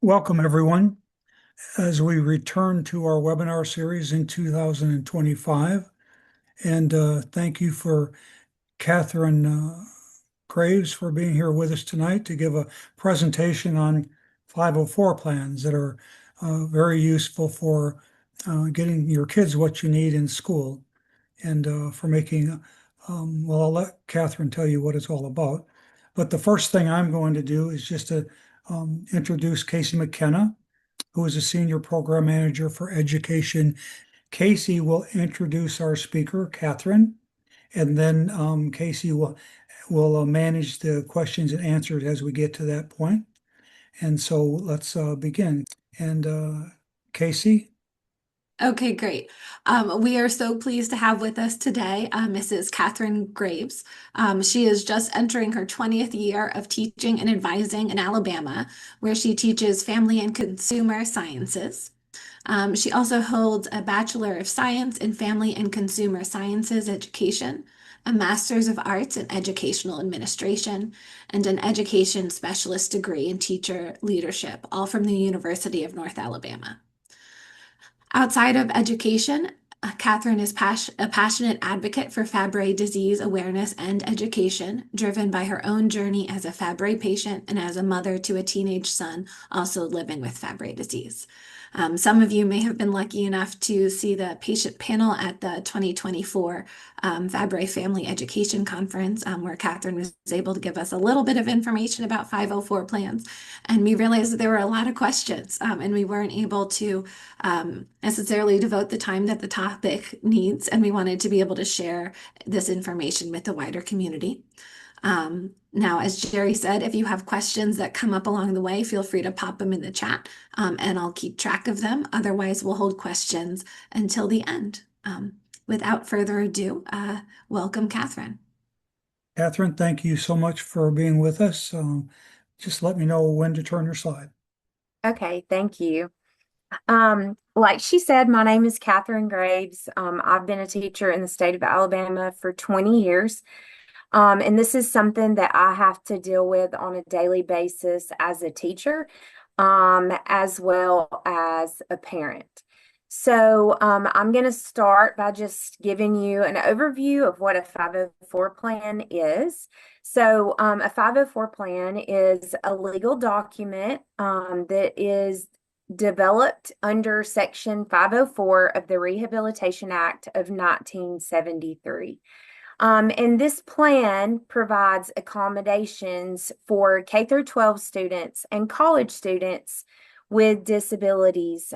Welcome, everyone, as we return to our webinar series in 2025. And thank you for Katherine Graves for being here with us tonight to give a presentation on 504 plans that are very useful for getting your kids what you need in school and for making, well, I'll let Katherine tell you what it's all about. But the first thing I'm going to do is just to introduce Casey McKenna, who is a senior program manager for education. Casey will introduce our speaker, Katherine, and then Casey will manage the questions and answers as we get to that point. And so let's begin. And Casey? Okay, great. We are so pleased to have with us today Mrs. Katherine Graves. She is just entering her 20th year of teaching and advising in Alabama, where she teaches family and consumer sciences. She also holds a Bachelor of Science in Family and Consumer Sciences Education, a Master's of Arts in Educational Administration, and an Education Specialist degree in Teacher Leadership, all from the University of North Alabama. Outside of education, Katherine is a passionate advocate for Fabry disease awareness and education, driven by her own journey as a Fabry patient and as a mother to a teenage son also living with Fabry disease. Some of you may have been lucky enough to see the patient panel at the 2024 Fabry Family Education Conference, where Katherine was able to give us a little bit of information about 504 plans. And we realized that there were a lot of questions, and we weren't able to necessarily devote the time that the topic needs, and we wanted to be able to share this information with the wider community. Now, as Jerry said, if you have questions that come up along the way, feel free to pop them in the chat, and I'll keep track of them. Otherwise, we'll hold questions until the end. Without further ado, welcome, Katherine. Katherine, thank you so much for being with us. Just let me know when to turn your slide. Okay, thank you. Like she said, my name is Katherine Graves. I've been a teacher in the state of Alabama for 20 years. And this is something that I have to deal with on a daily basis as a teacher, as well as a parent. So I'm going to start by just giving you an overview of what a 504 plan is. So a 504 plan is a legal document that is developed under Section 504 of the Rehabilitation Act of 1973. And this plan provides accommodations for K through 12 students and college students with disabilities,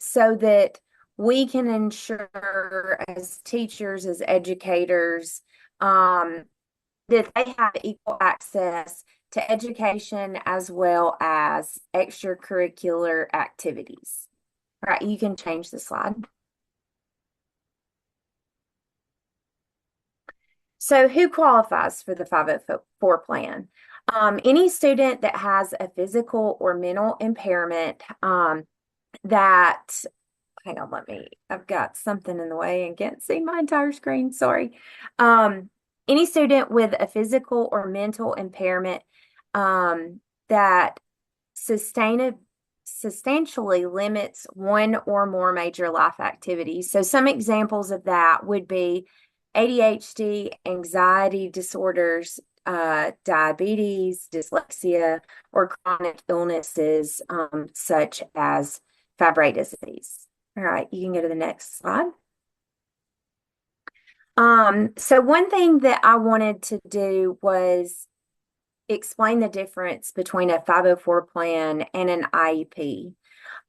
so that we can ensure as teachers, as educators, that they have equal access to education as well as extracurricular activities. All right, you can change the slide. So who qualifies for the 504 plan? Any student that has a physical or mental impairment that, hang on, I've got something in the way and can't see my entire screen, sorry. Any student with a physical or mental impairment that substantially limits one or more major life activities. So some examples of that would be ADHD, anxiety disorders, diabetes, dyslexia, or chronic illnesses such as Fabry disease. All right, you can go to the next slide. So one thing that I wanted to do was explain the difference between a 504 plan and an IEP.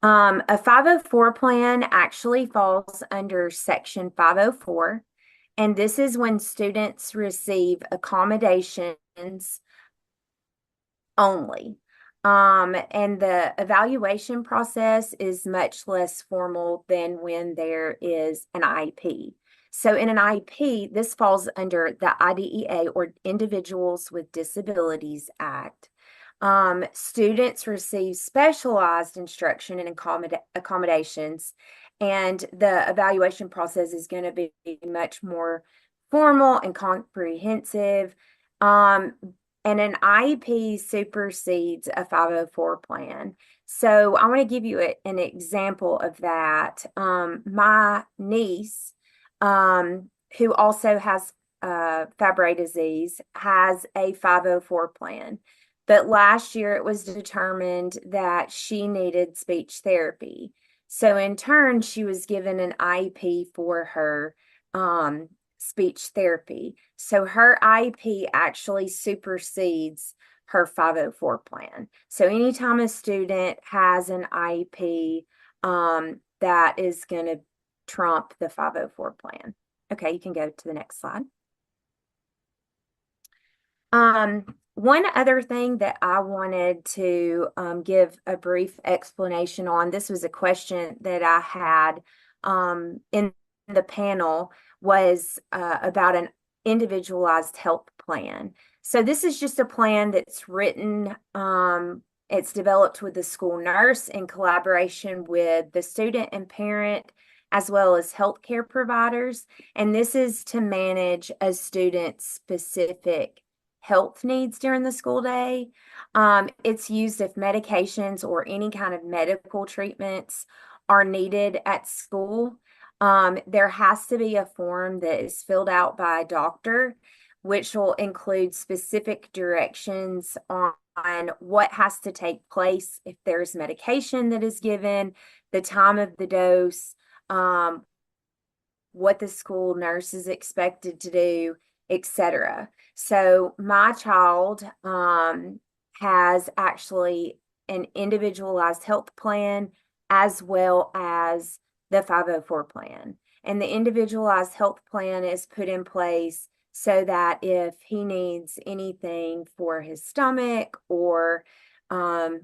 A 504 plan actually falls under Section 504. And this is when students receive accommodations only. And the evaluation process is much less formal than when there is an IEP. So in an IEP, this falls under the IDEA, or Individuals with Disabilities Act. Students receive specialized instruction and accommodations, and the evaluation process is going to be much more formal and comprehensive. and an IEP supersedes a 504 plan. So I want to give you an example of that. My niece, who also has Fabry disease, has a 504 plan. But last year it was determined that she needed speech therapy. So in turn, she was given an IEP for her speech therapy. So her IEP actually supersedes her 504 plan. So anytime a student has an IEP, that is going to trump the 504 plan. Okay, you can go to the next slide. One other thing that I wanted to give a brief explanation on, this was a question that I had in the panel, was about an individualized health plan. So this is just a plan that's written, it's developed with the school nurse in collaboration with the student and parent, as well as healthcare providers. And this is to manage a student's specific health needs during the school day. It's used if medications or any kind of medical treatments are needed at school. There has to be a form that is filled out by a doctor, which will include specific directions on what has to take place if there's medication that is given, the time of the dose, what the school nurse is expected to do, etc. So my child has actually an individualized health plan as well as the 504 plan. And the individualized health plan is put in place so that if he needs anything for his stomach, or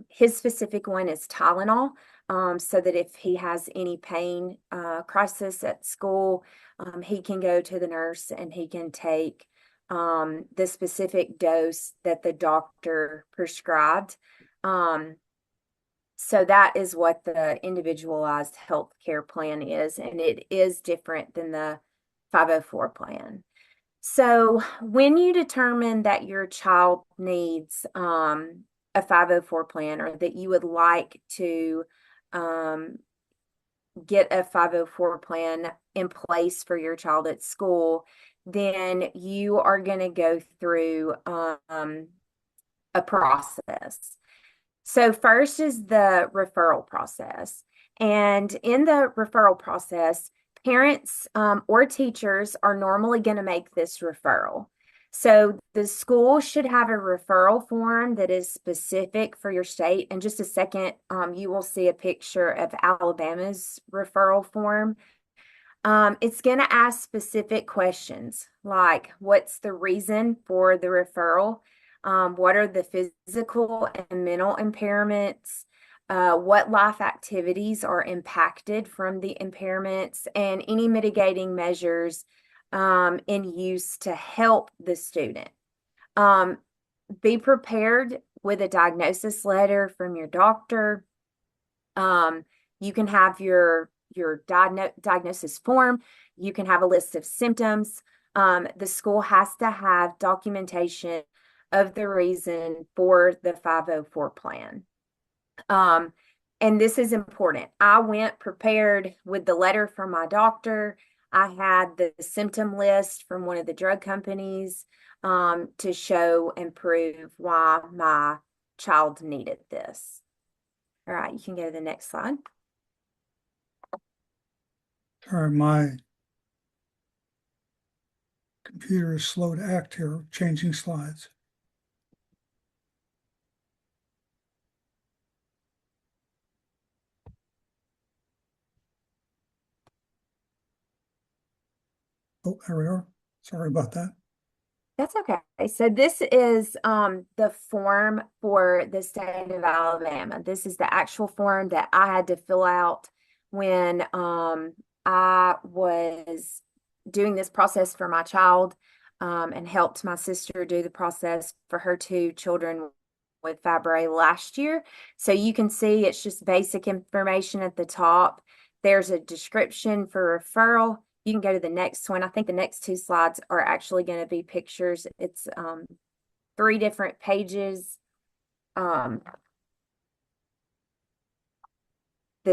his specific one is Tylenol, so that if he has any pain crisis at school, he can go to the nurse and he can take the specific dose that the doctor prescribed. So that is what the individualized health care plan is, and it is different than the 504 plan. So when you determine that your child needs a 504 plan, or that you would like to get a 504 plan in place for your child at school, then you are going to go through a process. So first is the referral process. And in the referral process, parents or teachers are normally going to make this referral. So the school should have a referral form that is specific for your state. In just a second, you will see a picture of Alabama's referral form. It's going to ask specific questions like, what's the reason for the referral? What are the physical and mental impairments? What life activities are impacted from the impairments, and any mitigating measures in use to help the student. Be prepared with a diagnosis letter from your doctor. You can have your diagnosis form. You can have a list of symptoms. The school has to have documentation of the reason for the 504 plan. And this is important. I went prepared with the letter from my doctor. I had the symptom list from one of the drug companies to show and prove why my child needed this. All right, you can go to the next slide. Sorry, my computer is slow to act here, changing slides. Oh, there we are. Sorry about that. That's okay. So this is the form for the state of Alabama. This is the actual form that I had to fill out when I was doing this process for my child, and helped my sister do the process for her two children with Fabry last year. So you can see it's just basic information at the top. There's a description for referral. You can go to the next one. I think the next two slides are actually going to be pictures. It's 3 different pages. The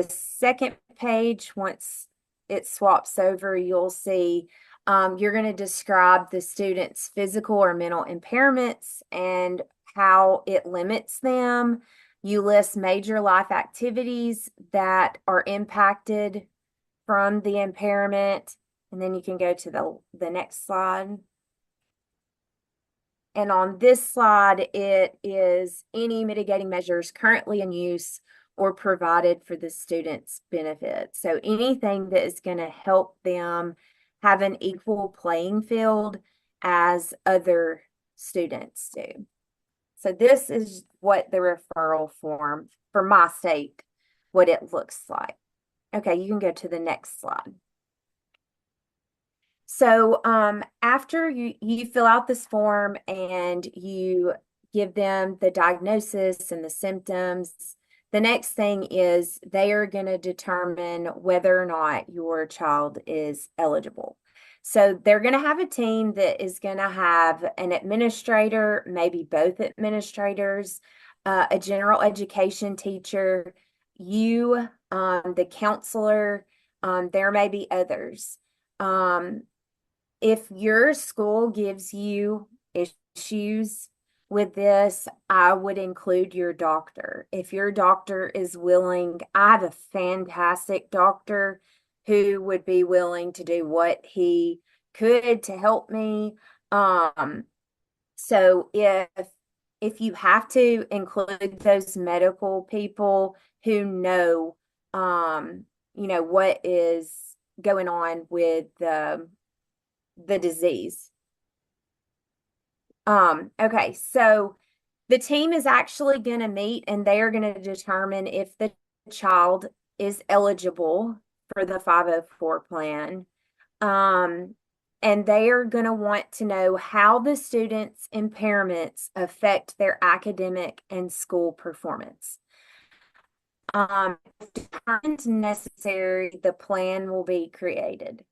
second page, once it swaps over, you'll see you're going to describe the student's physical or mental impairments and how it limits them. You list major life activities that are impacted from the impairment, and then you can go to the next slide. And on this slide, it is any mitigating measures currently in use or provided for the student's benefit. So anything that is going to help them have an equal playing field as other students do. So this is what the referral form for my state, what it looks like. Okay, you can go to the next slide. So after you fill out this form and you give them the diagnosis and the symptoms, the next thing is they are going to determine whether or not your child is eligible. So they're going to have a team that is going to have an administrator, maybe both administrators, a general education teacher, you, the counselor, there may be others. If your school gives you issues with this, I would include your doctor. If your doctor is willing, I have a fantastic doctor who would be willing to do what he could to help me. So if you have to include those medical people who know, what is going on with the disease. Okay, so the team is actually going to meet and they are going to determine if the child is eligible for the 504 plan. And they are going to want to know how the student's impairments affect their academic and school performance. If determined necessary, the plan will be created.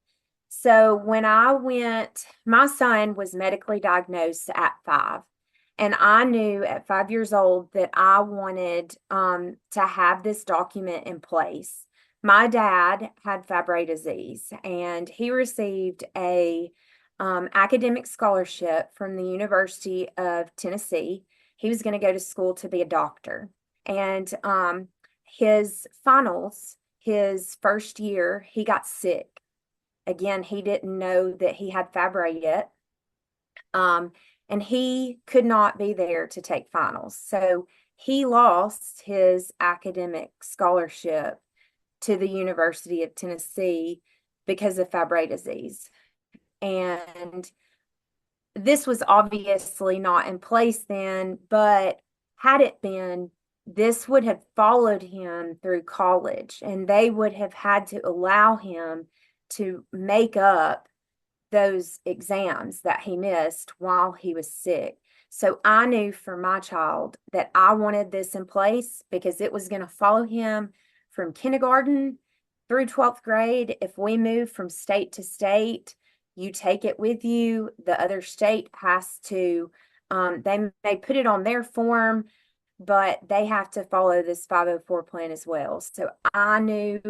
So when I went, my son was medically diagnosed at 5. And I knew at 5 years old that I wanted to have this document in place. My dad had Fabry disease, and he received a academic scholarship from the University of Tennessee. He was going to go to school to be a doctor. And his finals, his first year, he got sick. Again, he didn't know that he had Fabry yet. And he could not be there to take finals. So he lost his academic scholarship to the University of Tennessee because of Fabry disease. And this was obviously not in place then, but had it been, this would have followed him through college, and they would have had to allow him to make up those exams that he missed while he was sick. So I knew for my child that I wanted this in place because it was going to follow him from kindergarten through 12th grade. If we move from state to state, you take it with you. The other state has to, they may put it on their form, but they have to follow this 504 plan as well. So I knew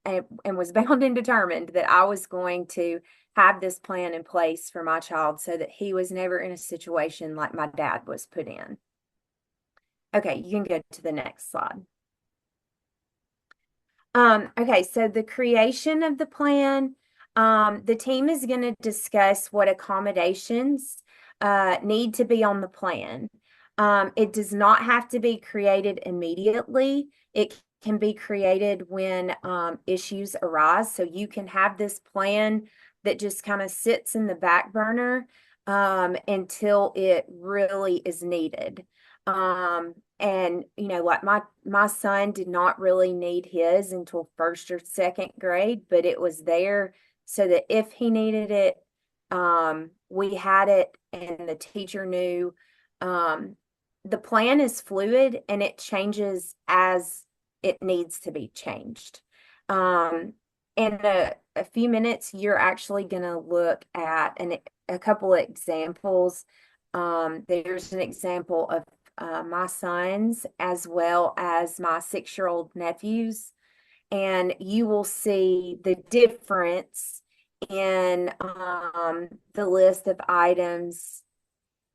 and was bound and determined that I was going to have this plan in place for my child so that he was never in a situation like my dad was put in. Okay, you can go to the next slide. Okay, so the creation of the plan, the team is going to discuss what accommodations need to be on the plan. It does not have to be created immediately. It can be created when issues arise. So you can have this plan that just kind of sits in the back burner until it really is needed. And like my son did not really need his until 1st or 2nd grade, but it was there so that if he needed it, we had it, and the teacher knew. The plan is fluid and it changes as it needs to be changed. In a few minutes, you're actually going to look at a couple of examples There's an example of my sons as well as my 6-year-old nephews, and you will see the difference in the list of items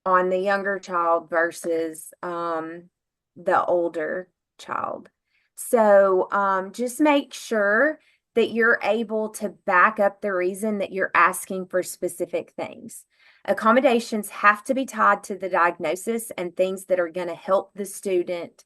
on the younger child versus the older child. So just make sure that you're able to back up the reason that you're asking for specific things. Accommodations have to be tied to the diagnosis and things that are going to help the student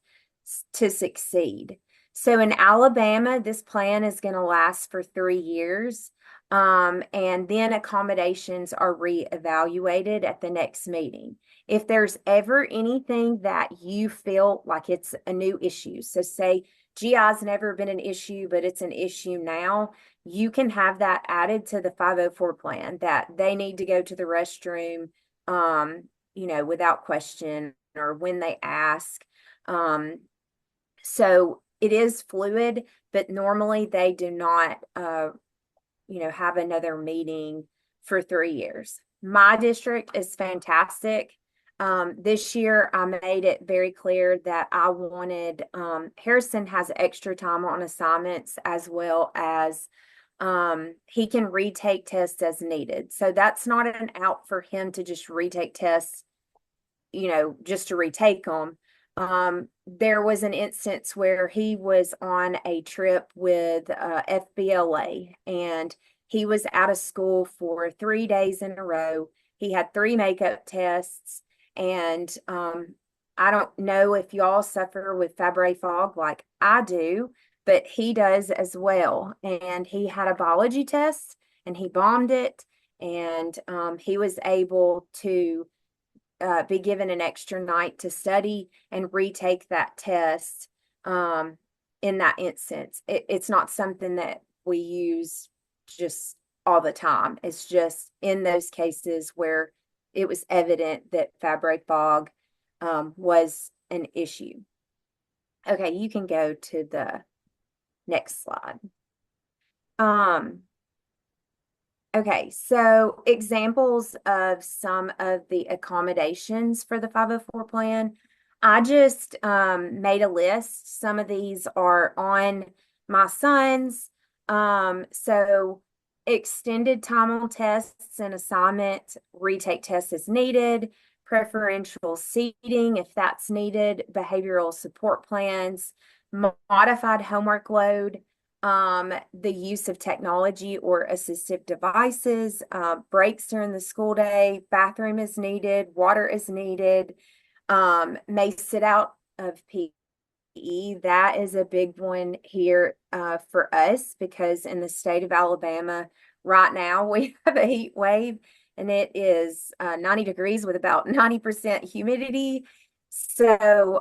to succeed. So in Alabama, this plan is going to last for 3 years. And then accommodations are reevaluated at the next meeting. If there's ever anything that you feel like it's a new issue, so say GI's never been an issue, but it's an issue now, you can have that added to the 504 plan that they need to go to the restroom, without question or when they ask. So it is fluid, but normally they do not, have another meeting for 3 years. My district is fantastic. This year, I made it very clear that I wanted, Harrison has extra time on assignments as well as he can retake tests as needed. So that's not an out for him to just retake tests, just to retake them. There was an instance where he was on a trip with FBLA, and he was out of school for 3 days in a row. He had 3 makeup tests, and I don't know if y'all suffer with Fabry fog like I do, but he does as well. And he had a biology test, and he bombed it, and he was able to be given an extra night to study and retake that test in that instance. It's not something that we use just all the time. It's just in those cases where it was evident that Fabry fog was an issue. Okay, you can go to the next slide. Okay, so examples of some of the accommodations for the 504 plan. I just made a list. Some of these are on my son's. So extended time on tests and assignment, retake tests as needed, preferential seating if that's needed, behavioral support plans, modified homework load, the use of technology or assistive devices, breaks during the school day, bathroom is needed, water is needed, may sit out of PE. That is a big one here for us because in the state of Alabama right now we have a heat wave and it is 90 degrees with about 90% humidity. So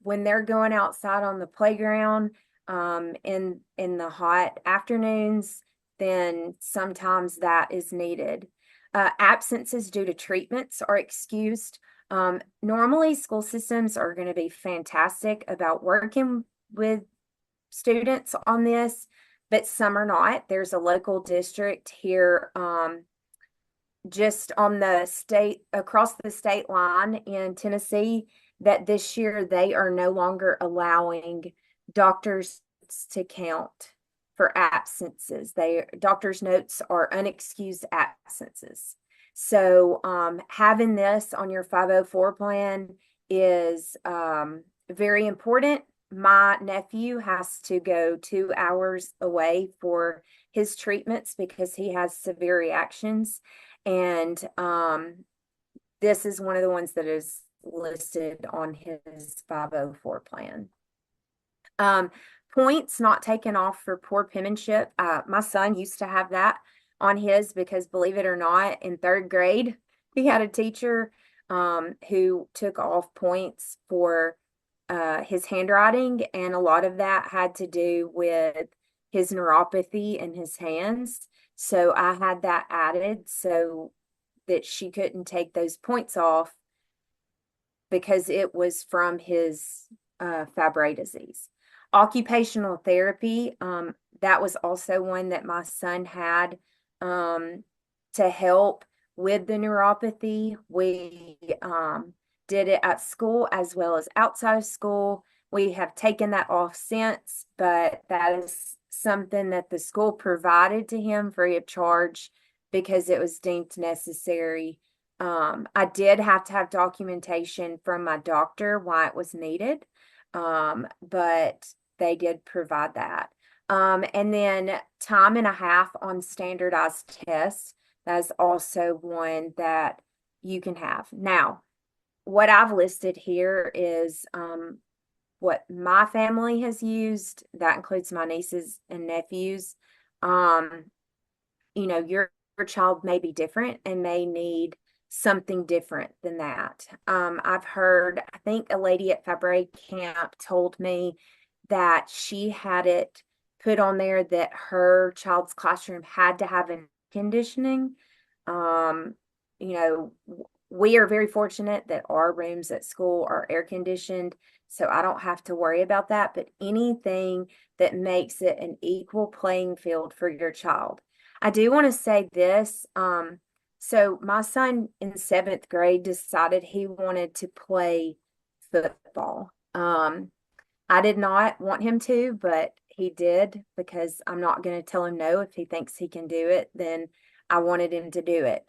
when they're going outside on the playground, in the hot afternoons, then sometimes that is needed. Absences due to treatments are excused. Normally, school systems are going to be fantastic about working with students on this, but some are not. There's a local district here just on the state, across the state line in Tennessee, that this year they are no longer allowing doctors to count for absences. Doctor's notes are unexcused absences. So having this on your 504 plan is very important. My nephew has to go 2 hours away for his treatments because he has severe reactions. And this is one of the ones that is listed on his 504 plan. Points not taken off for poor penmanship. My son used to have that on his because, believe it or not, in 3rd grade, he had a teacher who took off points for his handwriting, and a lot of that had to do with his neuropathy in his hands. So I had that added so that she couldn't take those points off because it was from his Fabry disease. Occupational therapy, that was also one that my son had to help with the neuropathy. We did it at school as well as outside of school. We have taken that off since, but that is something that the school provided to him free of charge because it was deemed necessary. I did have to have documentation from my doctor why it was needed, but they did provide that. And then time and a half on standardized tests. That is also one that you can have. Now, what I've listed here is what my family has used. That includes my nieces and nephews. Your child may be different and may need something different than that. I've heard, I think a lady at Fabry Camp told me that she had it put on there that her child's classroom had to have air conditioning. We are very fortunate that our rooms at school are air conditioned, so I don't have to worry about that. But anything that makes it an equal playing field for your child. I do want to say this. So my son in 7th grade decided he wanted to play football. I did not want him to, but he did because I'm not going to tell him no. If he thinks he can do it, then I wanted him to do it.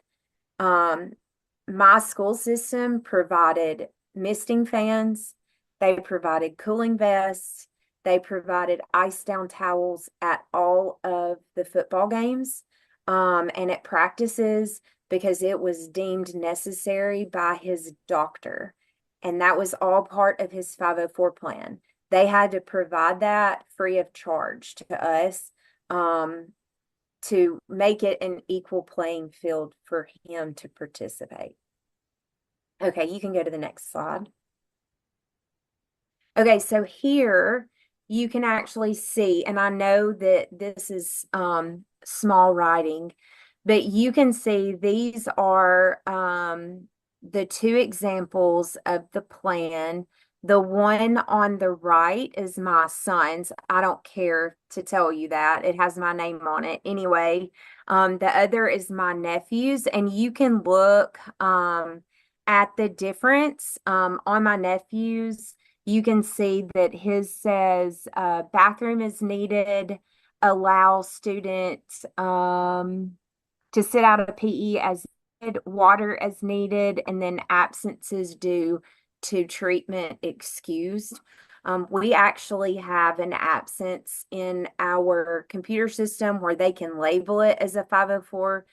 My school system provided misting fans. They provided cooling vests. They provided ice down towels at all of the football games, and at practices because it was deemed necessary by his doctor. And that was all part of his 504 plan. They had to provide that free of charge to us, to make it an equal playing field for him to participate. Okay, you can go to the next slide. Okay, so here you can actually see, and I know that this is small writing, but you can see these are the 2 examples of the plan. The one on the right is my son's. I don't care to tell you that. It has my name on it. Anyway, the other is my nephew's, and you can look at the difference on my nephew's. You can see that his says bathroom is needed, allow students to sit out of PE as needed, water as needed, and then absences due to treatment excused. We actually have an absence in our computer system where they can label it as a 504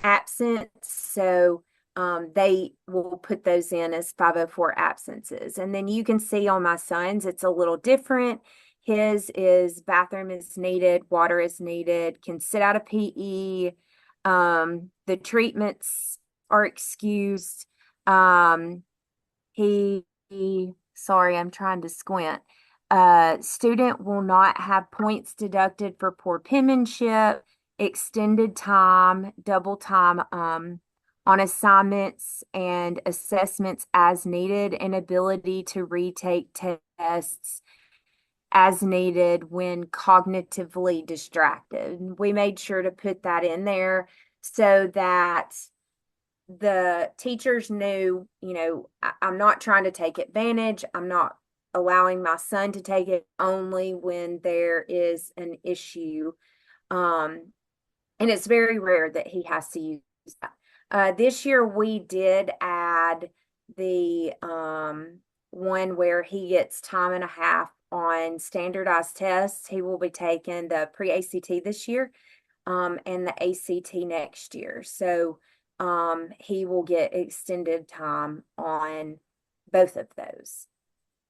absence. So they will put those in as 504 absences. And then you can see on my son's, it's a little different. His is bathroom is needed, water is needed, can sit out of PE. The treatments are excused. Sorry, I'm trying to squint. Student will not have points deducted for poor penmanship, extended time, double time, on assignments and assessments as needed, and ability to retake tests as needed when cognitively distracted. We made sure to put that in there so that the teachers knew, I'm not trying to take advantage. I'm not allowing my son to take it only when there is an issue. And it's very rare that he has to use that. This year we did add the one where he gets time and a half on standardized tests. He will be taking the pre-ACT this year, and the ACT next year. So he will get extended time on both of those.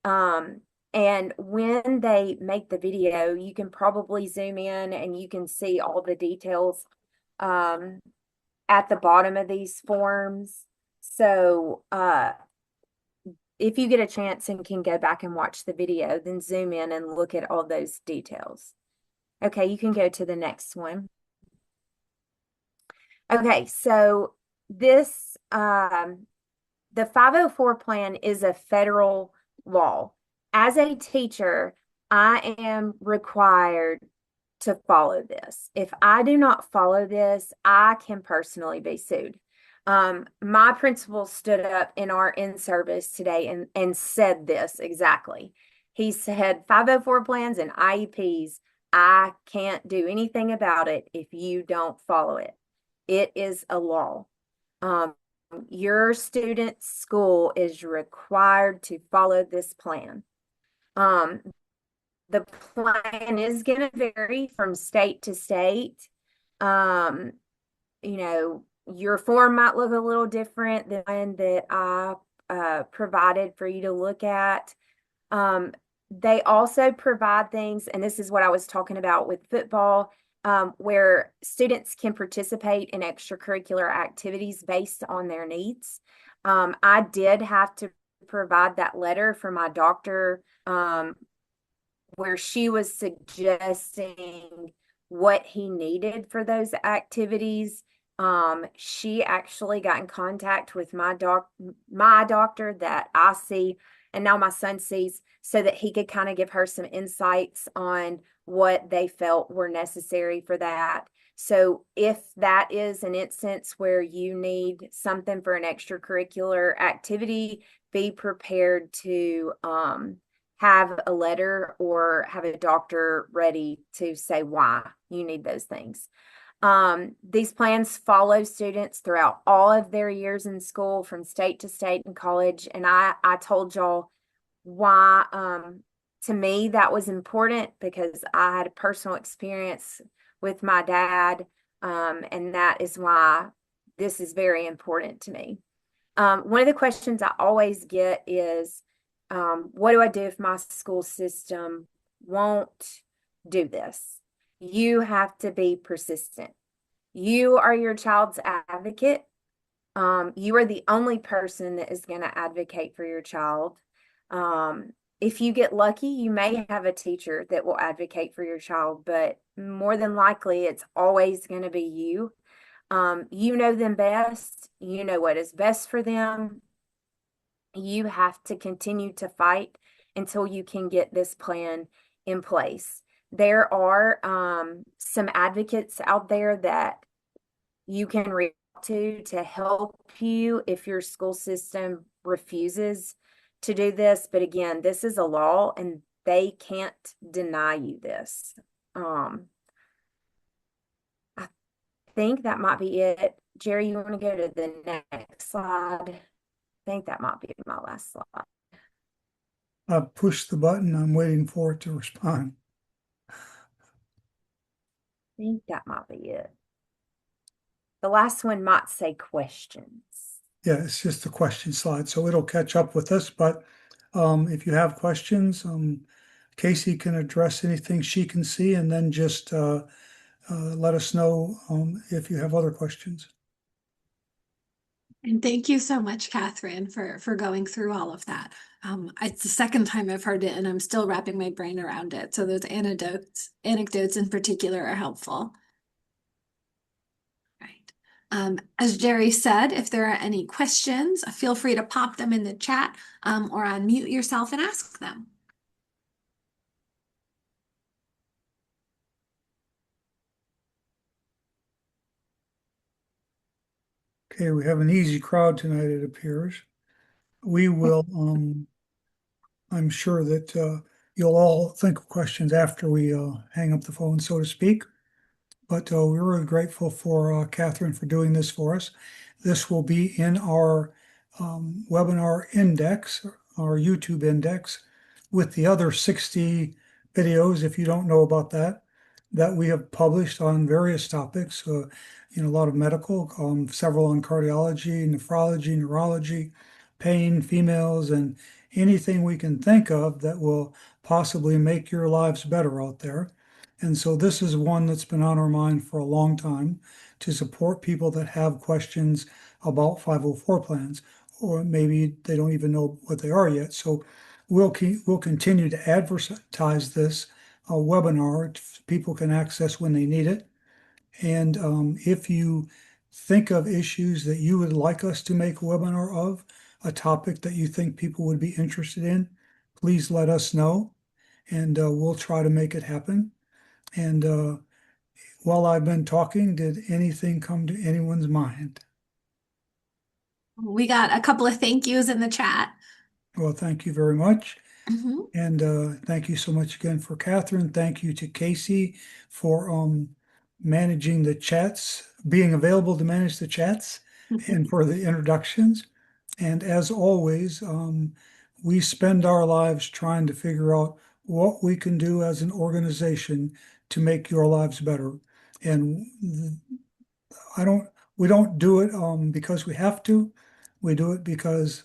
And when they make the video, you can probably zoom in and you can see all the details at the bottom of these forms. So if you get a chance and can go back and watch the video, then zoom in and look at all those details. Okay, you can go to the next one. Okay, so this, the 504 plan is a federal law. As a teacher, I am required to follow this. If I do not follow this, I can personally be sued. My principal stood up in our in-service today and said this exactly. He said 504 plans and IEPs, I can't do anything about it if you don't follow it. It is a law. Um, your student's school is required to follow this plan. Um, the plan is going to vary from state to state. Um, you know, your form might look a little different than one that I provided for you to look at. Um, they also provide things, and this is what I was talking about with football, where students can participate in extracurricular activities based on their needs. I did have to provide that letter from my doctor, where she was suggesting what he needed for those activities. She actually got in contact with my doctor that I see and now my son sees, so that he could kind of give her some insights on what they felt were necessary for that. So if that is an instance where you need something for an extracurricular activity, be prepared to have a letter or have a doctor ready to say why you need those things. These plans follow students throughout all of their years in school, from state to state and college. And I told y'all why, to me, that was important, because I had a personal experience with my dad. And that is why this is very important to me. One of the questions I always get is, what do I do if my school system won't do this? You have to be persistent. You are your child's advocate. You are the only person that is going to advocate for your child. If you get lucky, you may have a teacher that will advocate for your child, but more than likely, it's always going to be you. You know them best. You know what is best for them. You have to continue to fight until you can get this plan in place. There are some advocates out there that you can reach out to help you if your school system refuses to do this. But again, this is a law and they can't deny you this. I think that might be it. Jerry, you want to go to the next slide? I think that might be my last slide. I've pushed the button. I'm waiting for it to respond. I think that might be it. The last one might say questions. Yeah, it's just a question slide, so it'll catch up with us. But if you have questions, Casey can address anything she can see, and then just let us know if you have other questions. And thank you so much, Catherine, for going through all of that. It's the second time I've heard it, and I'm still wrapping my brain around it. So those anecdotes in particular are helpful. Right. As Jerry said, if there are any questions, feel free to pop them in the chat, or unmute yourself and ask them. Okay, we have an easy crowd tonight, it appears. We will, I'm sure that you'll all think of questions after we hang up the phone, so to speak. But we're really grateful for Catherine for doing this for us. This will be in our webinar index, our YouTube index, with the other 60 videos, if you don't know about that, that we have published on various topics, a lot of medical, several on cardiology, nephrology, neurology, pain, females, and anything we can think of that will possibly make your lives better out there. And so this is one that's been on our mind for a long time, to support people that have questions about 504 plans, or maybe they don't even know what they are yet. So we'll continue to advertise this webinar. People can access when they need it. And if you think of issues that you would like us to make a webinar of, a topic that you think people would be interested in, please let us know, and we'll try to make it happen. And while I've been talking, did anything come to anyone's mind? We got a couple of thank yous in the chat. Well, thank you very much. Mhm. And thank you so much again for Catherine. Thank you to Casey for managing the chats, being available to manage the chats, and for the introductions. And as always, we spend our lives trying to figure out what we can do as an organization to make your lives better. And I don't, we don't do it because we have to. We do it because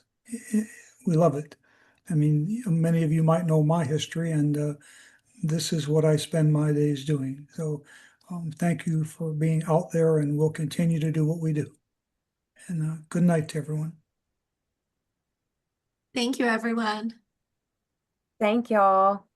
we love it. I mean, many of you might know my history, and this is what I spend my days doing. So, thank you for being out there, and we'll continue to do what we do. And good night to everyone. Thank you, everyone. Thank y'all.